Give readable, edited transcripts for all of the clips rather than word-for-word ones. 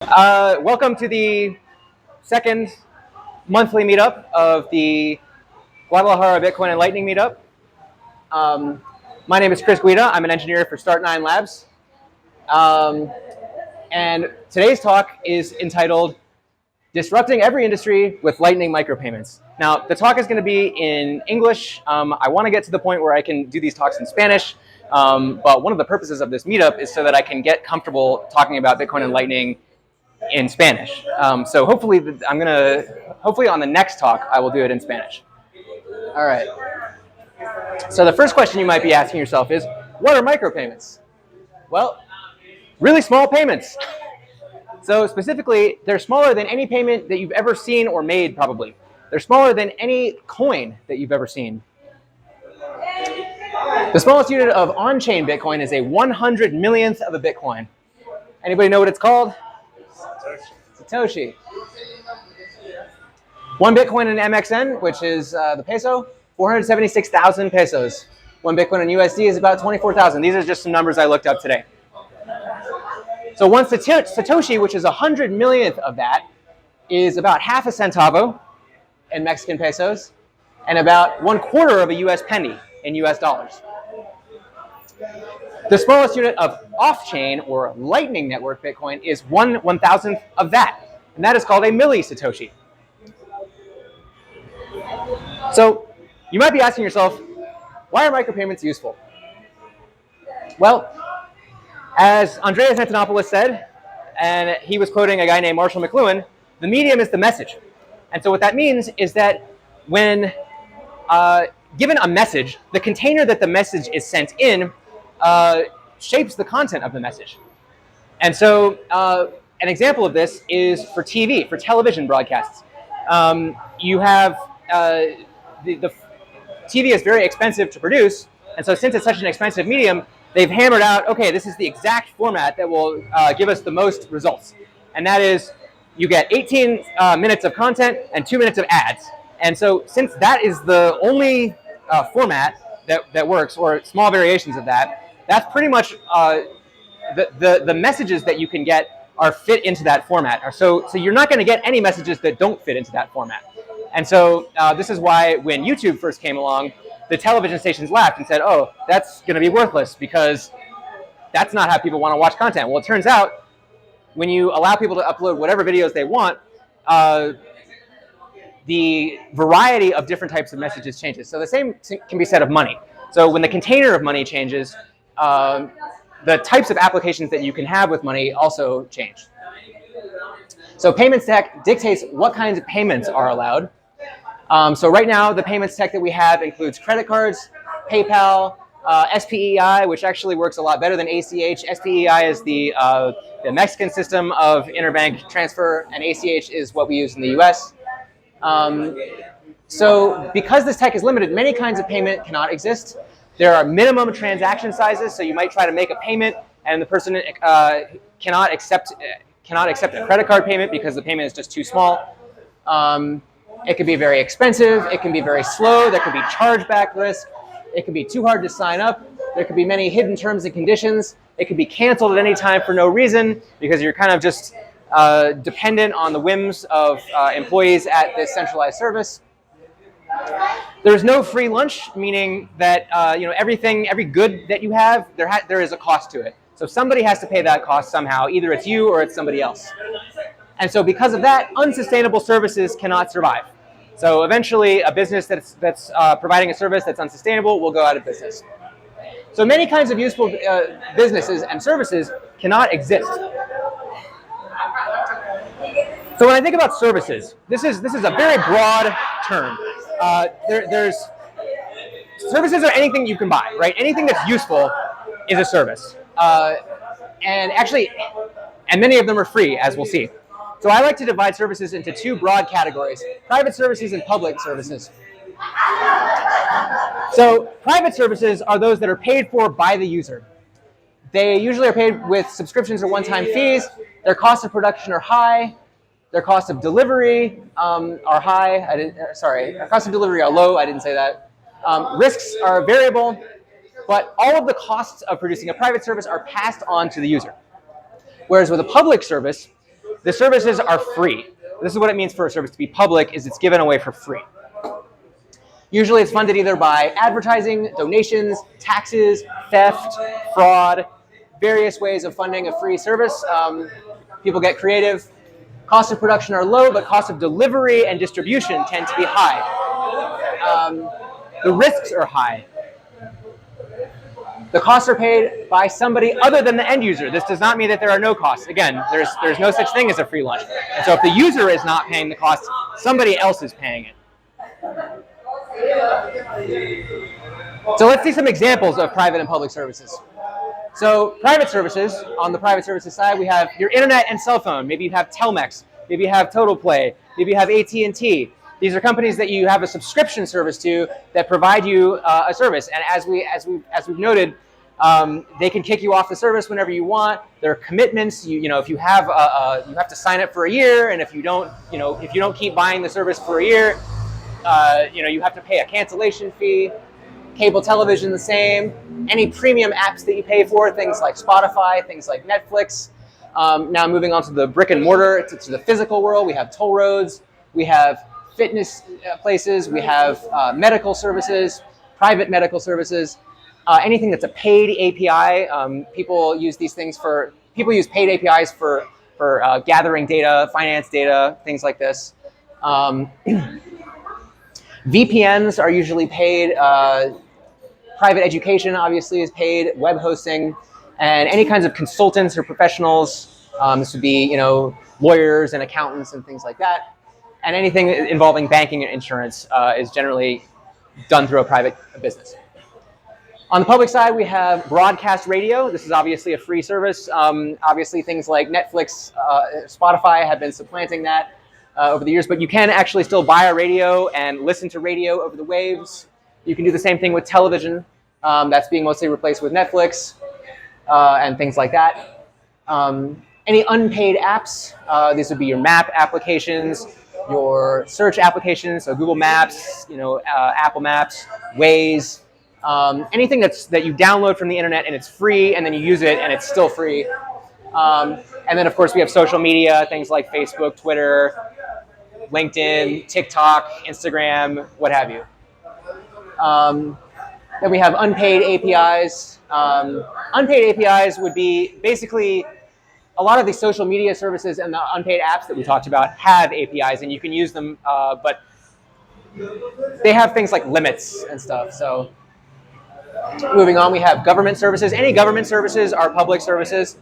Welcome to the second monthly meetup of the Guadalajara Bitcoin and Lightning meetup. My name is Chris Guida. I'm an engineer for Start9 Labs. And today's talk is entitled Disrupting Every Industry with Lightning Micropayments. Now, the talk is going to be in English. I want to get to the point where I can do these talks in Spanish. But one of the purposes of this meetup is so that I can get comfortable talking about Bitcoin and Lightning in Spanish. So hopefully hopefully on the next talk, I will do it in Spanish. All right. So the first question you might be asking yourself is, what are micropayments? Well, really small payments. So specifically, they're smaller than any payment that you've ever seen or made, probably. They're smaller than any coin that you've ever seen. The smallest unit of on-chain Bitcoin is a 100 millionth of a Bitcoin. Anybody know what it's called? Satoshi. One Bitcoin in MXN, which is the peso, 476,000 pesos. One Bitcoin in USD is about 24,000. These are just some numbers I looked up today. So one Satoshi, which is 100 millionth of that, is about half a centavo in Mexican pesos, and about 1/4 of a US penny in US dollars. The smallest unit of off-chain or Lightning Network Bitcoin is 1/1000th of that, and that is called a milli-Satoshi. So you might be asking yourself, why are micropayments useful? Well, as Andreas Antonopoulos said, and he was quoting a guy named Marshall McLuhan, the medium is the message. And so what that means is that when given a message, the container that the message is sent in shapes the content of the message. And so an example of this is for TV, for television broadcasts. You have the TV is very expensive to produce, and so since it's such an expensive medium, they've hammered out, okay, this is the exact format that will give us the most results. And that is, you get 18 minutes of content and 2 minutes of ads. And so since that is the only format that works, or small variations of that, that's pretty much the messages that you can get are fit into that format. So you're not going to get any messages that don't fit into that format. And so this is why when YouTube first came along, the television stations laughed and said, oh, that's going to be worthless because that's not how people want to watch content. Well, it turns out when you allow people to upload whatever videos they want, the variety of different types of messages changes. So the same can be said of money. So when the container of money changes, the types of applications that you can have with money also change. So payments tech dictates what kinds of payments are allowed. So right now, the payments tech that we have includes credit cards, PayPal, SPEI, which actually works a lot better than ACH. SPEI is the Mexican system of interbank transfer, and ACH is what we use in the US. So because this tech is limited, many kinds of payment cannot exist. There are minimum transaction sizes, so you might try to make a payment, and the person cannot accept a credit card payment because the payment is just too small. It can be very expensive. It can be very slow. There could be chargeback risk. It could be too hard to sign up. There could be many hidden terms and conditions. It could be canceled at any time for no reason because you're kind of just dependent on the whims of employees at this centralized service. There's no free lunch, meaning that every good that you have, there is a cost to it. So somebody has to pay that cost somehow. Either it's you or it's somebody else. And so because of that, unsustainable services cannot survive. So eventually, a business that's providing a service that's unsustainable will go out of business. So many kinds of useful businesses and services cannot exist. So when I think about services, this is a very broad term. Services are anything you can buy, right? Anything that's useful is a service. And many of them are free, as we'll see. So I like to divide services into two broad categories: private services and public services. So private services are those that are paid for by the user. They usually are paid with subscriptions or one-time fees. Their costs of production are high. Their costs of delivery are high. Their costs of delivery are low. I didn't say that. Risks are variable, but all of the costs of producing a private service are passed on to the user. Whereas with a public service, the services are free. This is what it means for a service to be public, is it's given away for free. Usually it's funded either by advertising, donations, taxes, theft, fraud, various ways of funding a free service. People get creative. Costs of production are low, but costs of delivery and distribution tend to be high. The risks are high. The costs are paid by somebody other than the end user. This does not mean that there are no costs. Again, there's no such thing as a free lunch. And so if the user is not paying the costs, somebody else is paying it. So let's see some examples of private and public services. So private services, on the private services side, we have your internet and cell phone. Maybe you have Telmex. Maybe you have Total Play. Maybe you have AT&T. These are companies that you have a subscription service to that provide you a service. And as we've noted, they can kick you off the service whenever you want. There are commitments. If you have you have to sign up for a year, and if you don't keep buying the service for a year, you have to pay a cancellation fee. Cable television, the same. Any premium apps that you pay for, things like Spotify, things like Netflix. Now moving on to the brick and mortar, to the physical world, we have toll roads, we have fitness places, we have medical services, private medical services, anything that's a paid API. People use paid APIs for gathering data, finance data, things like this. VPNs are usually paid. Private education obviously is paid. Web hosting, and any kinds of consultants or professionals. This would be lawyers and accountants and things like that. And anything involving banking and insurance is generally done through a private business. On the public side, we have broadcast radio. This is obviously a free service. Obviously, things like Netflix, Spotify have been supplanting that over the years, but you can actually still buy a radio and listen to radio over the waves. You can do the same thing with television. That's being mostly replaced with Netflix and things like that. Any unpaid apps, these would be your map applications, your search applications, so Google Maps, Apple Maps, Waze, anything that you download from the internet and it's free, and then you use it and it's still free. And then, of course, we have social media, things like Facebook, Twitter, LinkedIn, TikTok, Instagram, what have you. Then we have unpaid APIs. Unpaid APIs would be basically a lot of the social media services and the unpaid apps that we talked about have APIs, and you can use them, but they have things like limits and stuff. So moving on, we have government services. Any government services are public services.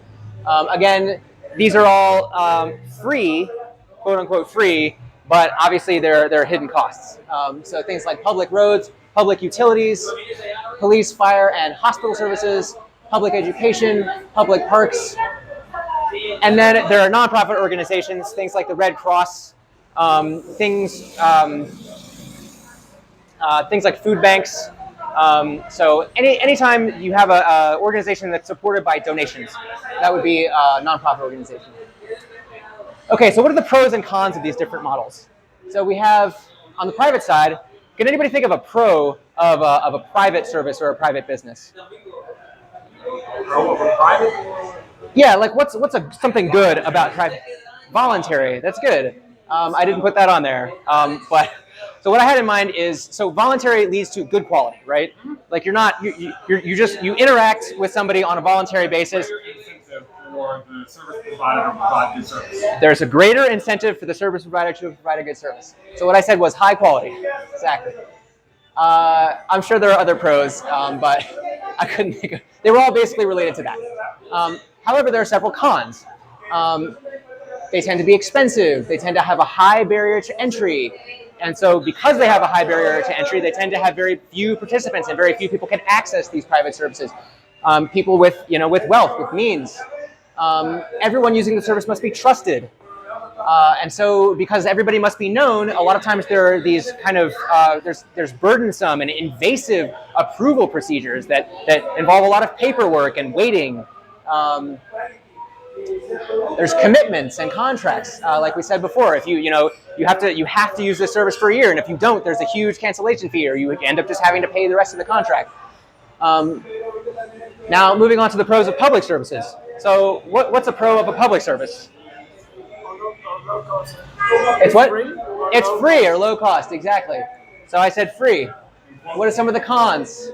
Again, these are all free, quote unquote free, but obviously there are hidden costs. So things like public roads, public utilities, police, fire, and hospital services, public education, public parks. And then there are nonprofit organizations, things like the Red Cross, things like food banks. So anytime you have a organization that's supported by donations, that would be a nonprofit organization. Okay, so what are the pros and cons of these different models? So we have, on the private side, can anybody think of a pro of a private service or a private business? Pro of a private? Yeah, like what's something good about private? Voluntary, that's good. I didn't put that on there, but so what I had in mind is, so voluntary leads to good quality, right? Like you interact with somebody on a voluntary basis. For the service provider to provide good service. There's a greater incentive for the service provider to provide a good service. So what I said was high quality. Exactly. I'm sure there are other pros, but I couldn't think of. They were all basically related to that. However, there are several cons. They tend to be expensive. They tend to have a high barrier to entry. And so because they have a high barrier to entry, they tend to have very few participants and very few people can access these private services. People with wealth, with means. Everyone using the service must be trusted. And so because everybody must be known, a lot of times there are these kind of, there's burdensome and invasive approval procedures that involve a lot of paperwork and waiting. There's commitments and contracts, like we said before. If you have to use this service for a year, and if you don't, there's a huge cancellation fee, or you end up just having to pay the rest of the contract. Now, moving on to the pros of public services. So, what's a pro of a public service? low cost. It's what? Free? It's free or low cost, exactly. So I said free. What are some of the cons?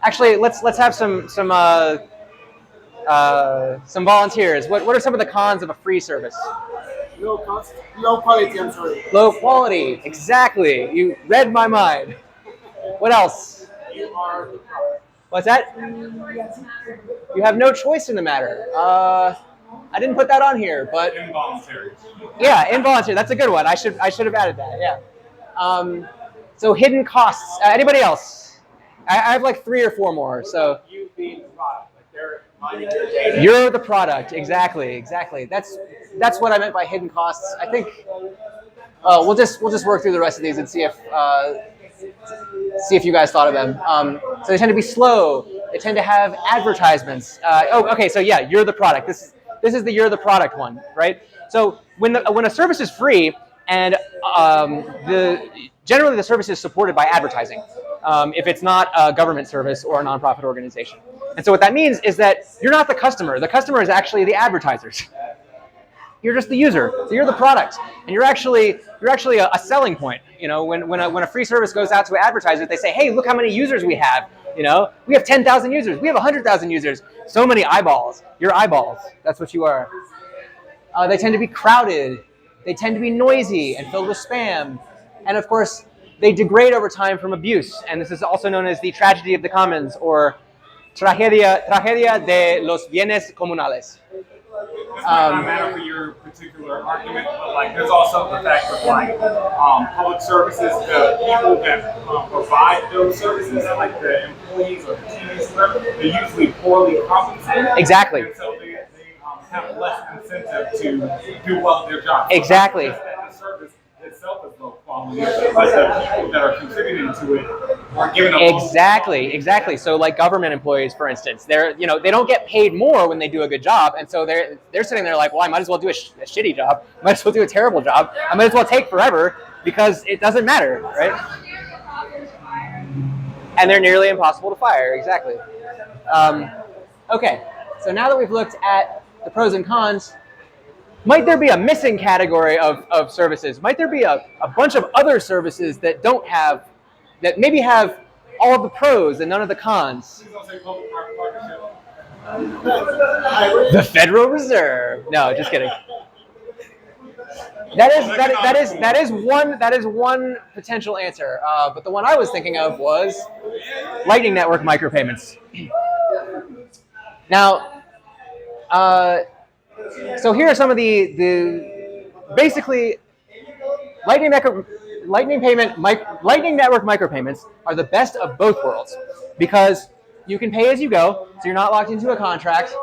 Actually, let's have some volunteers. What are some of the cons of a free service? Low cost, low quality. I'm sorry. Low quality, exactly. You read my mind. What else? You are the product. What's that? You have no choice in the matter. I didn't put that on here, but Involuntary. yeah, involuntary. That's a good one. I should have added that. Yeah. So hidden costs. Anybody else? I have like 3 or 4 more. So You being the product. Like they're mining your data. you're the product. Exactly. That's what I meant by hidden costs. I think we'll just work through the rest of these and see if you guys thought of them. So they tend to be slow. They tend to have advertisements. Okay. So yeah, you're the product. This is the you're the product one, right? So when a service is free and generally the service is supported by advertising, if it's not a government service or a nonprofit organization. And so what that means is that you're not the customer. The customer is actually the advertisers. You're just the user. So you're the product, and you're actually a selling point. You know, when a free service goes out to advertisers, they say, "Hey, look how many users we have. You know, we have 10,000 users. We have 100,000 users. So many eyeballs. You're eyeballs. That's what you are." They tend to be crowded. They tend to be noisy and filled with spam, and of course, they degrade over time from abuse. And this is also known as the tragedy of the commons or tragedia de los bienes comunales. This might not matter for your particular argument, but like there's also the fact of like public services, the people that provide those services, like the employees or the teams, they're usually poorly compensated. Exactly. And so they have less incentive to do well at their job. Exactly. So it's not just that the service itself is low quality, but the people that are contributing to it are giving a Exactly. So like government employees, for instance, they don't get paid more when they do a good job, and so they're sitting there like, well, I might as well do a shitty job. I might as well do a terrible job. I might as well take forever because it doesn't matter, right? And they're nearly impossible to fire. Exactly. Okay. So now that we've looked at the pros and cons, might there be a missing category of services? Might there be a bunch of other services that maybe have all of the pros and none of the cons? The Federal Reserve. No, just kidding. That is one potential answer. But the one I was thinking of was Lightning Network micropayments. Now, so here are some of the basically Lightning Network micropayments are the best of both worlds because you can pay as you go, so you're not locked into a contract.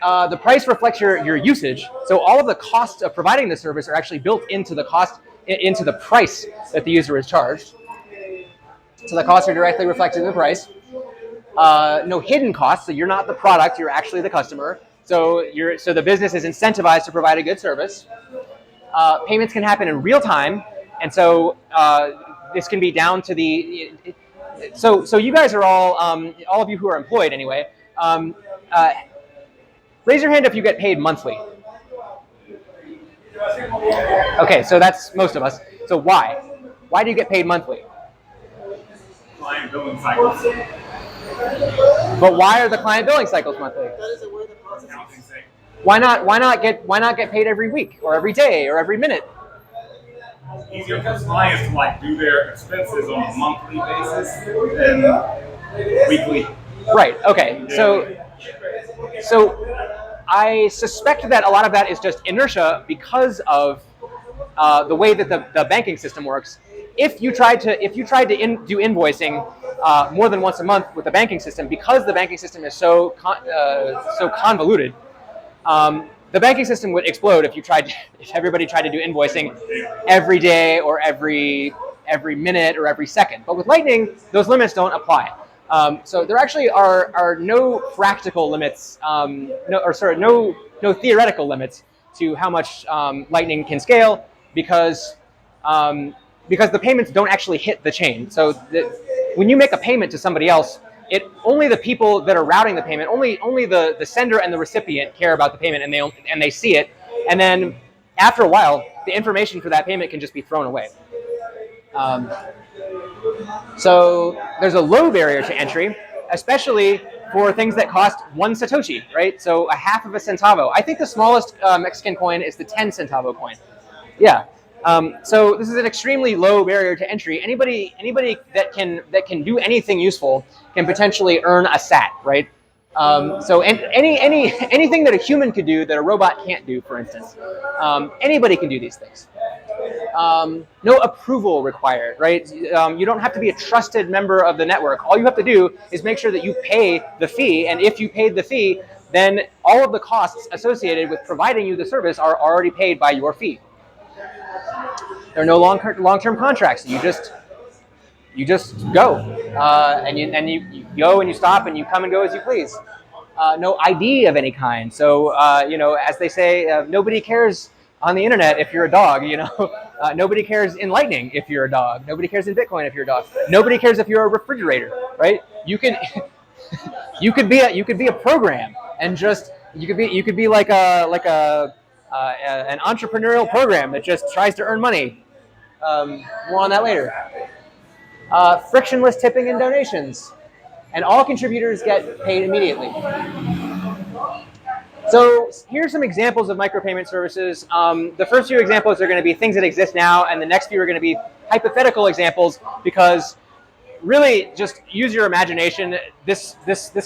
The price reflects your usage, so all of the costs of providing the service are actually built into the price that the user is charged. So the costs are directly reflected in the price. No hidden costs, so you're not the product, you're actually the customer. So the business is incentivized to provide a good service. Payments can happen in real time, and so this can be down to the. So you guys are all of you who are employed anyway. Raise your hand if you get paid monthly. Okay, so that's most of us. So why? Why do you get paid monthly? Client billing cycles. But why are the client billing cycles monthly? That is a way the process. Accounting sake. Why not get paid every week or every day or every minute? Easier for clients to like do their expenses on a monthly basis than weekly. Right. Okay. So I suspect that a lot of that is just inertia because of the way that the banking system works. If you tried to do invoicing more than once a month with the banking system, because the banking system is so convoluted, the banking system would explode if everybody tried to do invoicing every day or every minute or every second. But with Lightning, those limits don't apply. So there actually are no practical limits, no theoretical limits to how much Lightning can scale because the payments don't actually hit the chain. So when you make a payment to somebody else, only the people that are routing the payment, only the sender and the recipient care about the payment, and they see it, and then after a while, the information for that payment can just be thrown away. So there's a low barrier to entry, especially for things that cost 1 Satoshi, right? So a half of a centavo. I think the smallest Mexican coin is the 10 centavo coin. Yeah. So this is an extremely low barrier to entry. Anybody that can do anything useful can potentially earn a sat, right? So anything that a human could do that a robot can't do, for instance, anybody can do these things. No approval required, right? You don't have to be a trusted member of the network. All you have to do is make sure that you pay the fee, and if you paid the fee, then all of the costs associated with providing you the service are already paid by your fee. There are no long-term contracts. You just go, and you go and you stop and you come and go as you please. No ID of any kind. So as they say, nobody cares on the internet if you're a dog. Nobody cares in Lightning if you're a dog. Nobody cares in Bitcoin if you're a dog. Nobody cares if you're a refrigerator, right? You could be a program and just you could be like an entrepreneurial program that just tries to earn money. More on that later. Frictionless tipping and donations, and all contributors get paid immediately. So here's some examples of micropayment services. The first few examples are going to be things that exist now, and the next few are going to be hypothetical examples, because really just use your imagination. This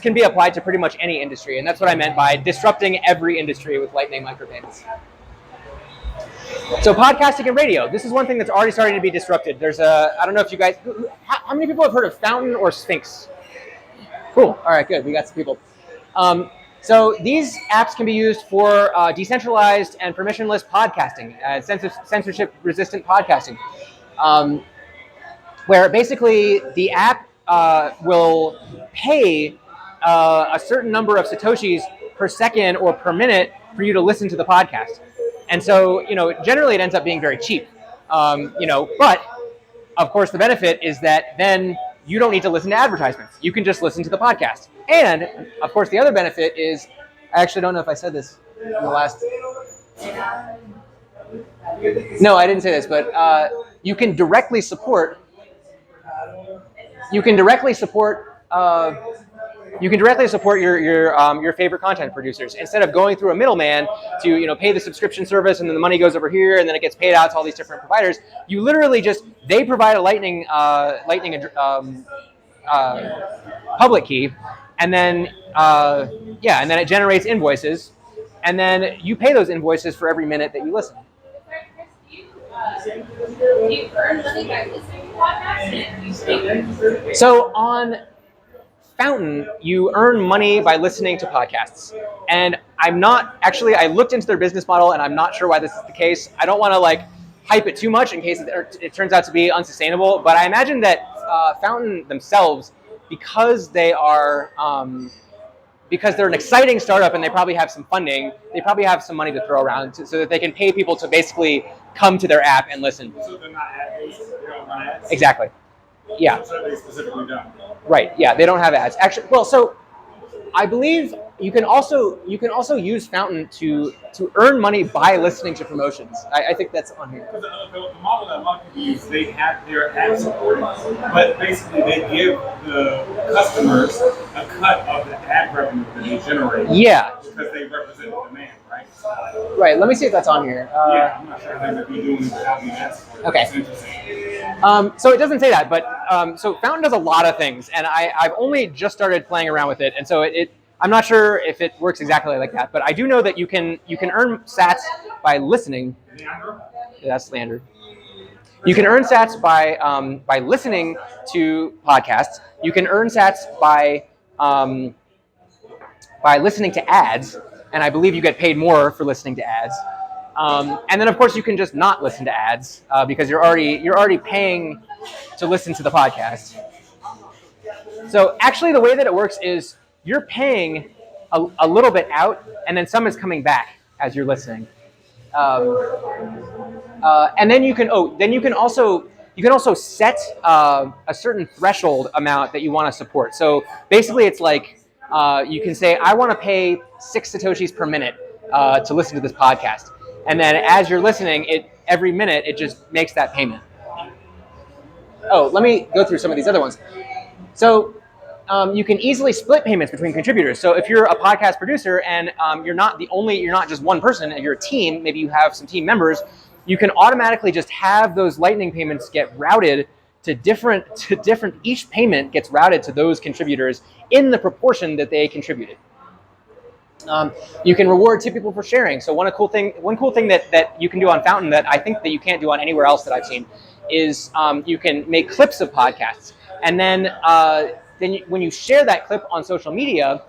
can be applied to pretty much any industry, and that's what I meant by disrupting every industry with Lightning micropayments. So podcasting and radio. This is one thing that's already starting to be disrupted. There's I don't know if you guys, how many people have heard of Fountain or Sphinx? Cool. All right, good. We got some people. So these apps can be used for decentralized and permissionless podcasting, censorship-resistant podcasting, where basically the app will pay a certain number of Satoshis per second or per minute for you to listen to the podcast. And so, generally it ends up being very cheap, but of course the benefit is that then you don't need to listen to advertisements. You can just listen to the podcast. And of course the other benefit is, I actually don't know if I said this in the last, no, I didn't say this, but you can directly support your favorite content producers instead of going through a middleman to pay the subscription service, and then the money goes over here and then it gets paid out to all these different providers. You literally they provide a Lightning public key, and then and then it generates invoices, and then you pay those invoices for every minute that you listen. Do you earn money by listening to podcasts? So on Fountain, you earn money by listening to podcasts. And I looked into their business model, and I'm not sure why this is the case. I don't want to hype it too much in case it turns out to be unsustainable, but I imagine that Fountain themselves, because they're an exciting startup and they probably have some funding, they probably have some money to throw around so that they can pay people to basically come to their app and listen. So they're not ad-based? They don't run ads? Exactly. Yeah. That's what they specifically done. Right. Yeah, they don't have ads. Actually, well, so I believe you can also use Fountain to earn money by listening to promotions. I think that's on here. Because the model that a lot of people use, they have their ad support, but basically they give the customers a cut of the ad revenue that they generate. Yeah. Because they represent the demand, right? Right. Let me see if that's on here. Yeah, I'm not sure they would be doing it without the ad support. Okay. It's interesting. So it doesn't say that, but so Fountain does a lot of things, and I've only just started playing around with it, and so I'm not sure if it works exactly like that, but I do know that you can earn sats by listening. Leandro? Yeah, that's Leander. You can earn sats by listening to podcasts. You can earn sats by listening to ads, and I believe you get paid more for listening to ads. And then of course you can just not listen to ads because you're already paying to listen to the podcast. So actually the way that it works is you're paying a little bit out, and then some is coming back as you're listening. And then you can also set a certain threshold amount that you want to support. So basically it's like you can say, I want to pay 6 Satoshis per minute to listen to this podcast. And then as you're listening, every minute it just makes that payment. Oh, let me go through some of these other ones. So you can easily split payments between contributors. So if you're a podcast producer and you're not just one person, and you're a team, maybe you have some team members, you can automatically just have those Lightning payments get routed to different, each payment gets routed to those contributors in the proportion that they contributed. You can reward two people for sharing. So one cool thing that you can do on Fountain that I think that you can't do on anywhere else that I've seen is you can make clips of podcasts, and then when you share that clip on social media,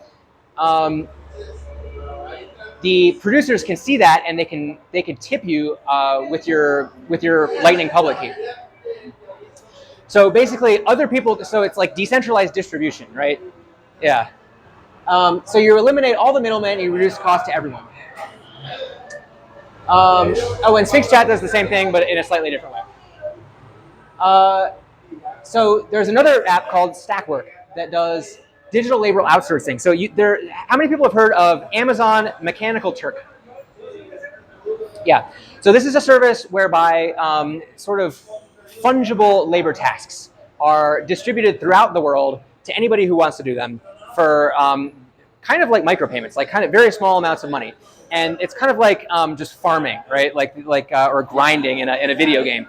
the producers can see that, and they can tip you with your Lightning public key. So basically, other people. So it's like decentralized distribution, right? Yeah. So you eliminate all the middlemen, and you reduce cost to everyone. And Sphinx Chat does the same thing, but in a slightly different way. So there's another app called Stackwork that does digital labor outsourcing. So how many people have heard of Amazon Mechanical Turk? Yeah. So this is a service whereby sort of fungible labor tasks are distributed throughout the world to anybody who wants to do them for kind of like micropayments, like kind of very small amounts of money. And it's kind of like just farming, right? Or grinding in a video game.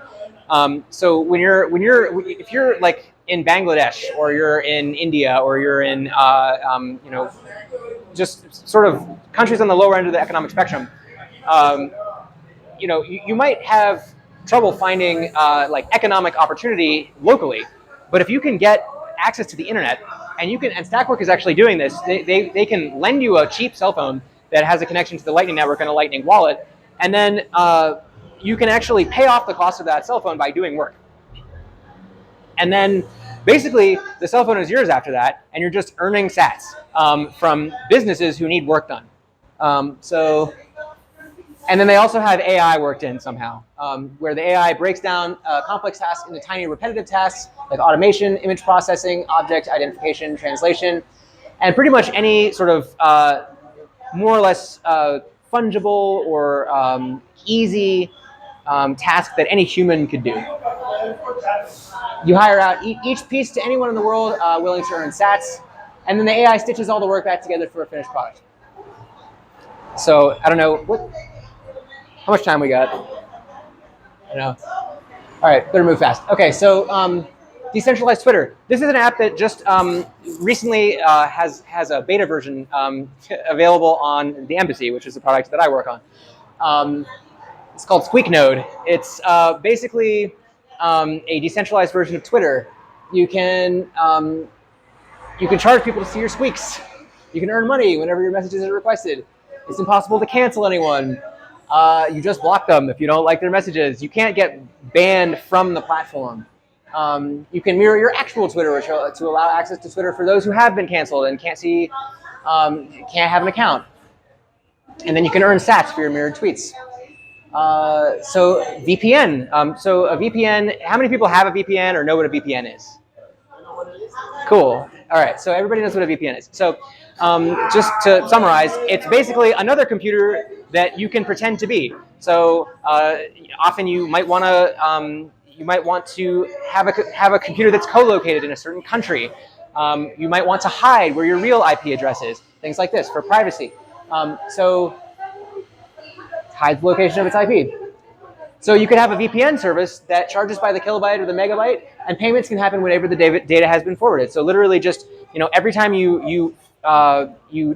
So if you're like in Bangladesh, or you're in India, or you're in just sort of countries on the lower end of the economic spectrum, you might have trouble finding like economic opportunity locally, but if you can get access to the internet, and Stackwork is actually doing this, they can lend you a cheap cell phone that has a connection to the Lightning Network and a Lightning wallet, and then you can actually pay off the cost of that cell phone by doing work. And then basically the cell phone is yours after that, and you're just earning sats from businesses who need work done. And then they also have AI worked in somehow, where the AI breaks down complex tasks into tiny repetitive tasks like automation, image processing, object identification, translation, and pretty much any sort of more or less fungible or easy task that any human could do. You hire out each piece to anyone in the world willing to earn sats, and then the AI stitches all the work back together for a finished product. So I don't know how much time we got. I know. All right, better move fast. Okay, so decentralized Twitter. This is an app that just recently has a beta version available on the Embassy, which is the product that I work on. It's called SqueakNode. It's basically a decentralized version of Twitter. You can charge people to see your squeaks. You can earn money whenever your messages are requested. It's impossible to cancel anyone. You just block them if you don't like their messages. You can't get banned from the platform. You can mirror your actual Twitter to allow access to Twitter for those who have been canceled and can't have an account. And then you can earn sats for your mirrored tweets. So VPN. So a VPN, how many people have a VPN or know what a VPN is? Cool. All right, so everybody knows what a VPN is. So just to summarize, it's basically another computer that you can pretend to be. So often you might want to have a computer that's co-located in a certain country. You might want to hide where your real IP address is, things like this for privacy. So hides the location of its IP. So you could have a VPN service that charges by the kilobyte or the megabyte, and payments can happen whenever the data has been forwarded. So literally, just every time you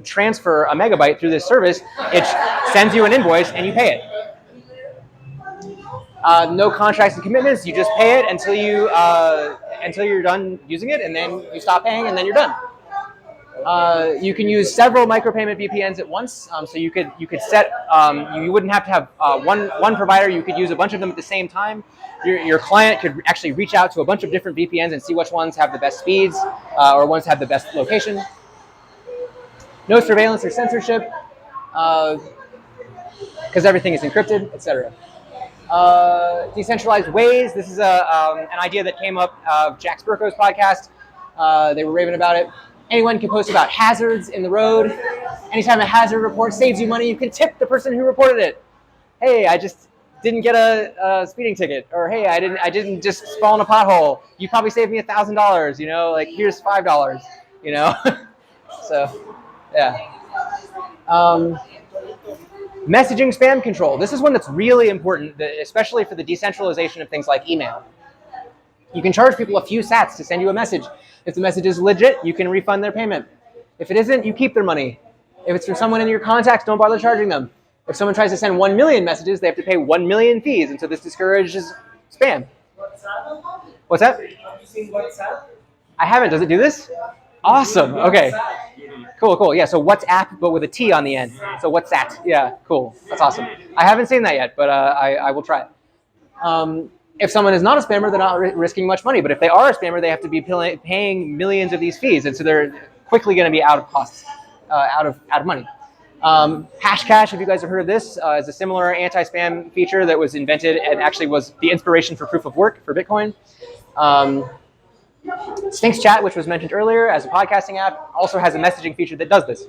transfer a megabyte through this service, it sends you an invoice and you pay it. No contracts and commitments. You just pay it until you're done using it, and then you stop paying, and then you're done. You can use several micropayment VPNs at once. So you could set. You wouldn't have to have one provider. You could use a bunch of them at the same time. Your client could actually reach out to a bunch of different VPNs and see which ones have the best speeds or ones have the best location. No surveillance or censorship, because everything is encrypted, etc. Decentralized ways. This is an idea that came up of Jack Spirko's podcast. They were raving about it. Anyone can post about hazards in the road. Anytime a hazard report saves you money, you can tip the person who reported it. hey, I just didn't get a speeding ticket, or hey, I didn't just fall in a pothole. You probably saved me $1,000. You know, like here's $5. You know, so yeah. Messaging spam control. This is one that's really important, especially for the decentralization of things like email. You can charge people a few sats to send you a message. If the message is legit, you can refund their payment. If it isn't, you keep their money. If it's from someone in your contacts, don't bother charging them. If someone tries to send 1 million messages, they have to pay 1 million fees, and so this discourages spam. What's that? Have you seen WhatsApp? I haven't. Does it do this? Awesome. Okay. Cool. Yeah, so WhatsApp, but with a T on the end. So WhatsApp. Yeah, cool. That's awesome. I haven't seen that yet, but I will try it. If someone is not a spammer, they're not risking much money. But if they are a spammer, they have to be paying millions of these fees, and so they're quickly going to be out of costs, out of money. Hashcash, if you guys have heard of this, is a similar anti-spam feature that was invented and actually was the inspiration for proof of work for Bitcoin. Sphinx Chat, which was mentioned earlier as a podcasting app, also has a messaging feature that does this.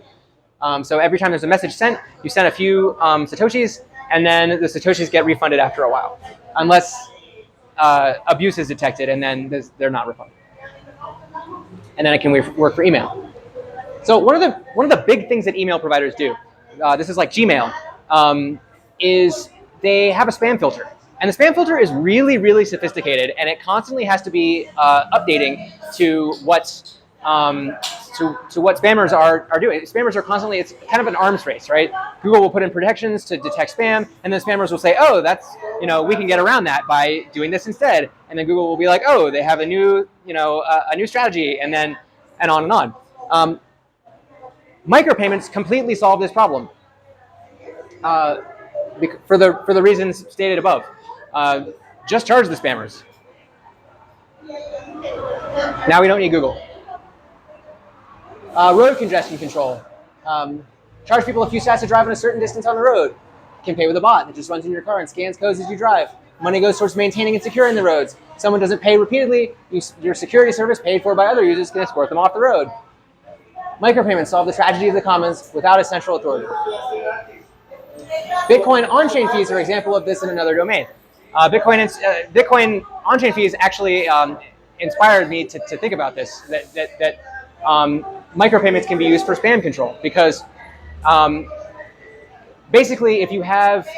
So every time there's a message sent, you send a few Satoshis, and then the Satoshis get refunded after a while, unless abuse is detected, and then they're not refunded. And then it can work for email. So one of the big things that email providers do, this is like Gmail, is they have a spam filter. And the spam filter is really, really sophisticated, and it constantly has to be updating to what spammers are doing. Spammers are constantly, it's kind of an arms race, right? Google will put in protections to detect spam, and then spammers will say, oh, that's, we can get around that by doing this instead. And then Google will be like, oh, they have a new strategy, and then, and on and on. Micropayments completely solve this problem for the reasons stated above. Just charge the spammers. Now we don't need Google. Road congestion control. Charge people a few sats to drive in a certain distance on the road. You can pay with a bot that just runs in your car and scans codes as you drive. Money goes towards maintaining and securing the roads. If someone doesn't pay repeatedly, your security service paid for by other users can escort them off the road. Micropayments solve the tragedy of the commons without a central authority. Bitcoin on-chain fees are an example of this in another domain. Bitcoin on-chain fees actually inspired me to think about this, that micropayments can be used for spam control, because basically if you have,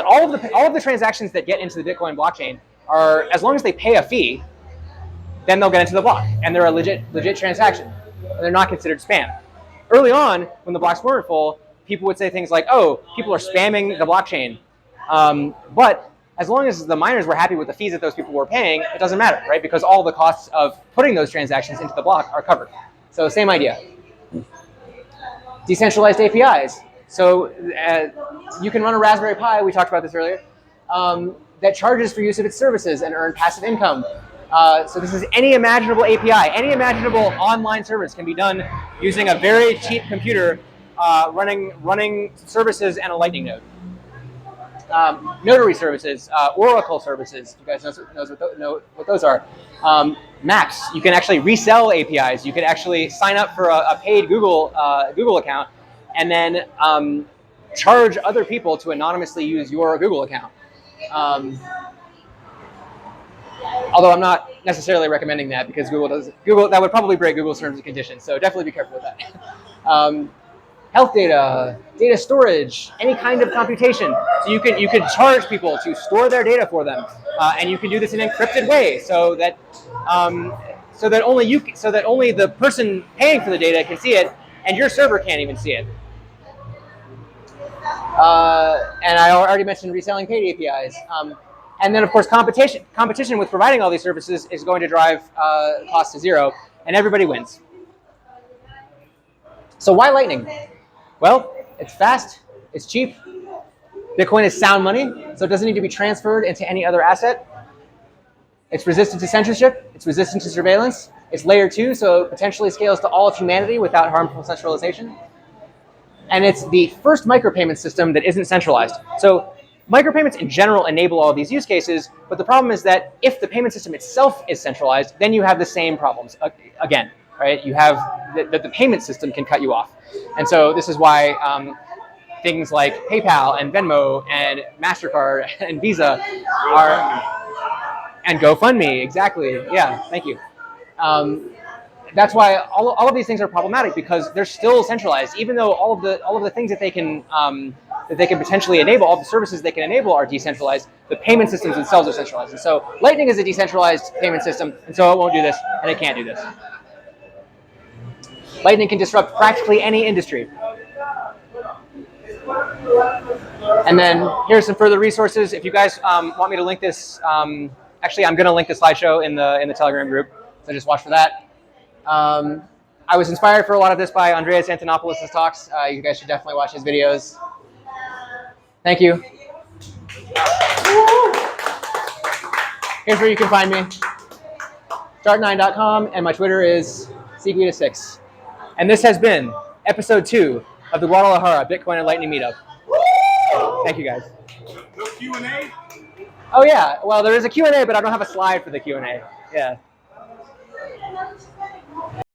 all of the transactions that get into the Bitcoin blockchain are, as long as they pay a fee, then they'll get into the block, and they're a legit transaction, and they're not considered spam. Early on, when the blocks weren't full, people would say things like, oh, people are spamming the blockchain. But as long as the miners were happy with the fees that those people were paying, it doesn't matter, right? Because all the costs of putting those transactions into the block are covered. So same idea. Decentralized APIs. So you can run a Raspberry Pi, we talked about this earlier, that charges for use of its services and earn passive income. So this is any imaginable API, any imaginable online service can be done using a very cheap computer running services and a Lightning node. Notary services, Oracle services. You guys know what those are. Maps. You can actually resell APIs. You can actually sign up for a paid Google account, and then charge other people to anonymously use your Google account. Although I'm not necessarily recommending that, because that would probably break Google's terms and conditions. So definitely be careful with that. Health data, data storage, any kind of computation. So you can charge people to store their data for them, and you can do this in an encrypted way, so that only the person paying for the data can see it, and your server can't even see it. And I already mentioned reselling paid APIs. And then, of course, competition with providing all these services is going to drive costs to zero, and everybody wins. So why Lightning? Well, it's fast, it's cheap. Bitcoin is sound money, so it doesn't need to be transferred into any other asset. It's resistant to censorship, it's resistant to surveillance. It's layer 2, so it potentially scales to all of humanity without harmful centralization. And it's the first micropayment system that isn't centralized. So micropayments in general enable all of these use cases, but the problem is that if the payment system itself is centralized, then you have the same problems again, right? You have the payment system can cut you off. And so this is why things like PayPal and Venmo and MasterCard and Visa are, and GoFundMe, exactly. Yeah, thank you. That's why all of these things are problematic because they're still centralized, even though all of the things that they can potentially enable, all the services they can enable are decentralized. The payment systems themselves are centralized, and so Lightning is a decentralized payment system, and so it won't do this, and it can't do this. Lightning can disrupt practically any industry. And then here's some further resources. If you guys want me to link this, actually, I'm going to link the slideshow in the Telegram group, so just watch for that. I was inspired for a lot of this by Andreas Antonopoulos' talks. You guys should definitely watch his videos. Thank you. Here's where you can find me. Start9.com, and my Twitter is Seguida6. And this has been episode 2 of the Guadalajara Bitcoin and Lightning Meetup. Thank you, guys. No Q&A? Oh, yeah. Well, there is a Q&A, but I don't have a slide for the Q&A. Yeah.